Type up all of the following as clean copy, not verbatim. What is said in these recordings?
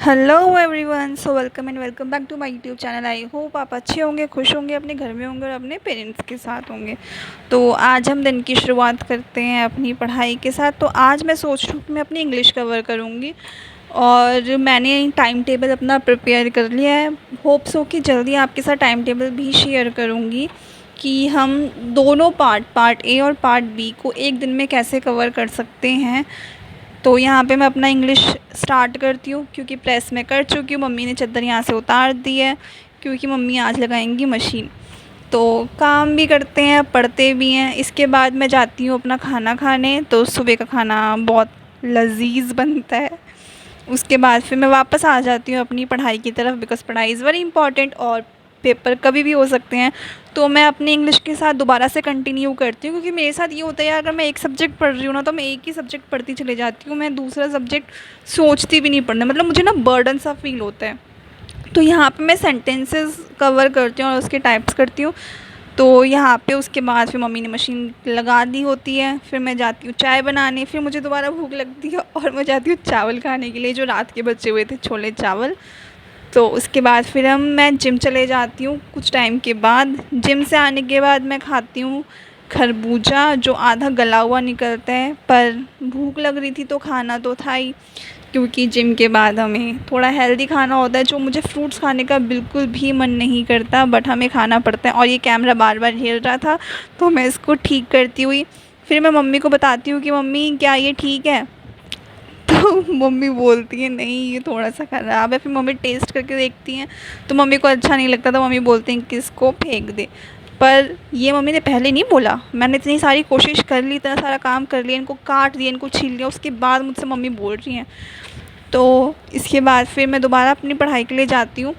Hello everyone, so welcome and welcome back to my YouTube channel. I hope आप अच्छे होंगे, खुश होंगे, अपने घर में होंगे और अपने पेरेंट्स के साथ होंगे। तो आज हम दिन की शुरुआत करते हैं अपनी पढ़ाई के साथ। तो आज मैं सोच रही हूँ कि मैं अपनी इंग्लिश कवर करूँगी और मैंने टाइम टेबल अपना प्रिपेयर कर लिया है। होप सो कि जल्दी आपके साथ टाइम टेबल भी शेयर करूँगी कि हम दोनों पार्ट ए और पार्ट बी को एक दिन में कैसे कवर कर सकते हैं। तो यहाँ पे मैं अपना इंग्लिश स्टार्ट करती हूँ क्योंकि प्रेस में कर चुकी हूँ। मम्मी ने चद्दर यहाँ से उतार दी है क्योंकि मम्मी आज लगाएंगी मशीन। तो काम भी करते हैं, पढ़ते भी हैं। इसके बाद मैं जाती हूँ अपना खाना खाने। तो सुबह का खाना बहुत लजीज बनता है। उसके बाद फिर मैं वापस आ जाती हूँ अपनी पढ़ाई की तरफ, बिकॉज़ पढ़ाई इज़ वेरी इंपॉर्टेंट और पेपर कभी भी हो सकते हैं। तो मैं अपनी इंग्लिश के साथ दोबारा से कंटिन्यू करती हूँ क्योंकि मेरे साथ ये होता है यार, अगर मैं एक सब्जेक्ट पढ़ रही हूँ ना तो मैं एक ही सब्जेक्ट पढ़ती चली जाती हूँ। मैं दूसरा सब्जेक्ट सोचती भी नहीं पढ़ना, मतलब मुझे ना बर्डन सा फील होता है। तो यहाँ पे मैं सेंटेंसेस कवर करती हूँ और उसके टाइप्स करती हूँ। तो यहाँ पे उसके बाद फिर मम्मी ने मशीन लगा दी होती है। फिर मैं जाती हूँ चाय बनाने। फिर मुझे दोबारा भूख लगती है और मैं जाती हूँ चावल खाने के लिए, जो रात के बचे हुए थे छोले चावल। तो उसके बाद फिर मैं जिम चले जाती हूँ। कुछ टाइम के बाद जिम से आने के बाद मैं खाती हूँ खरबूजा, जो आधा गला हुआ निकलता है। पर भूख लग रही थी तो खाना तो था ही, क्योंकि जिम के बाद हमें थोड़ा हेल्दी खाना होता है, जो मुझे फ्रूट्स खाने का बिल्कुल भी मन नहीं करता, बट हमें खाना पड़ता है। और ये कैमरा बार बार हिल रहा था तो मैं इसको ठीक करती हुई फिर मैं मम्मी को बताती हूँ कि मम्मी क्या ये ठीक है। तो मम्मी बोलती है नहीं ये थोड़ा सा ख़राब है। फिर मम्मी टेस्ट करके देखती हैं तो मम्मी को अच्छा नहीं लगता, तो मम्मी बोलती हैं कि इसको फेंक दे। पर ये मम्मी ने पहले नहीं बोला। मैंने इतनी सारी कोशिश कर ली, इतना सारा काम कर लिया, इनको काट दिया, इनको छील लिया, उसके बाद मुझसे मम्मी बोल रही हैं। तो इसके बाद फिर मैं दोबारा अपनी पढ़ाई के लिए जाती हूँ।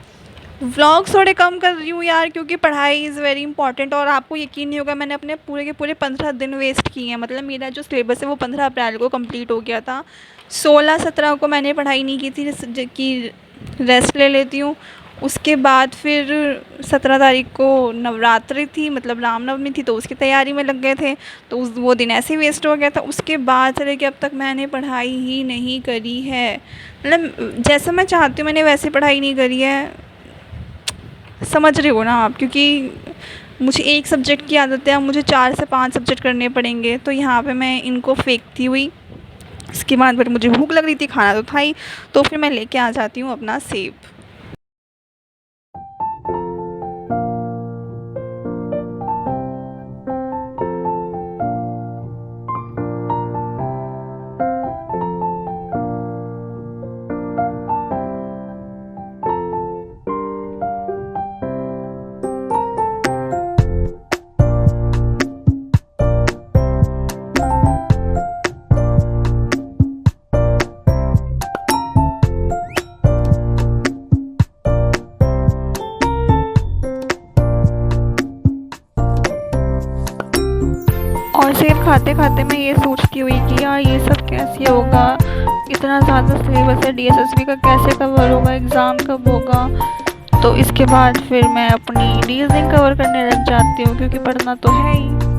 व्लॉग्स थोड़े कम कर रही हूँ यार, क्योंकि पढ़ाई इज़ वेरी इंपॉर्टेंट। और आपको यकीन नहीं होगा, मैंने अपने पूरे के पूरे 15 दिन वेस्ट किए हैं। मतलब मेरा जो सिलेबस है वो 15 अप्रैल को कंप्लीट हो गया था। 16-17 को मैंने पढ़ाई नहीं की थी कि रेस्ट ले लेती हूँ। उसके बाद फिर 17 तारीख को नवरात्रि थी, मतलब रामनवमी थी, तो उसकी तैयारी में लग गए थे। तो वो दिन ऐसे ही वेस्ट हो गया था। उसके बाद से लेकर अब तक मैंने पढ़ाई ही नहीं करी है। मतलब जैसा मैं चाहती हूँ मैंने वैसे पढ़ाई नहीं करी है। समझ रहे हो ना आप, क्योंकि मुझे एक सब्जेक्ट की आदत है, अब मुझे 4 से 5 सब्जेक्ट करने पड़ेंगे। तो यहाँ पे मैं इनको फेंकती हुई, इसके बाद फिर मुझे भूख लग रही थी, खाना तो था ही, तो फिर मैं लेके आ जाती हूँ अपना सेब। और सेब खाते खाते मैं ये सोचती हुई कि यार ये सब कैसे होगा, इतना ज़्यादा सिलेबस है, डीएसएसबी का कैसे कवर होगा, एग्ज़ाम कब होगा। तो इसके बाद फिर मैं अपनी रीजनिंग कवर करने लग जाती हूँ क्योंकि पढ़ना तो है ही।